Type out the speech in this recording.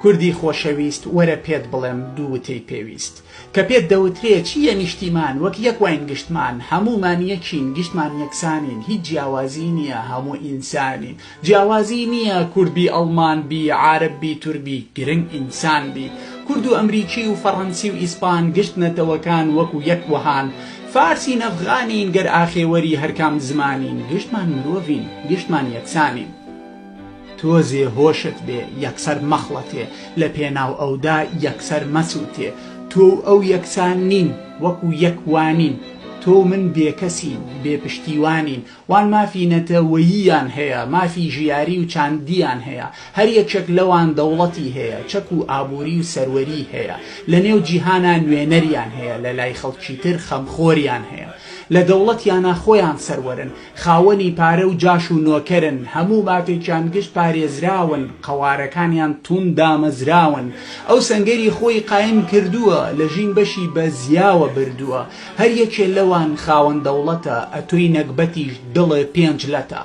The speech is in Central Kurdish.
کوردی خۆشەویست وەرە پێت بڵێم دوو وتەی پێویست کە پێت دەوترێت چییە نیشتیمان وەک یەک واین گشتمان هەمومان یەکین گشتمان یەکسانین هیچ جیاوازی نییە هەموو ئینسانین جیاوازی نییە کورد بی ئەڵمان بی عارەب بی توربی گرنگ ئینسان بی کورد و ئەمریکی و فەڕەنسی و ئیسپان گشتنەتەوەکان وەکو یەک وەهان فارسین ئەفغانین گەر ئاخێوەری هەرکام زمانین گشتمان مرۆڤین گشتمان یەکسانین تۆزێ هۆشت بێ یەکسەر مەخڵەتێ لە پێناو ئەودا یەکسەر مەسووتێ تۆ ئەو یەکسان نین وەکو یەکوانین تۆ من بێکەسین بێپشتیوانین وان مافی نەتەوەییان هەیە مافی ژیاری و چاندیان هەیە هەر یەکێک لەوان دەوڵەتی هەیە چەک و ئابووری و سەروەری هەیە لە نێو جیهانە نوێنەریان هەیە لە لای خەڵکی تر خەمخۆریان هەیە لە دەوڵەتیانە خۆیان سەروەرن خاوەنی پارە و جاش و نۆکەرن هەموو مافێکیان گشت پارێزراون قەوارەکانیان تون دامەزراون ئەو سەنگەری خۆی قایم کردووە لە ژین بەشی بە زیاوە بردووە هەر یەکێ لەوان خاوەن دەوڵەتە ئەتۆی نەکبەتیش دڵێ پێنج لەتە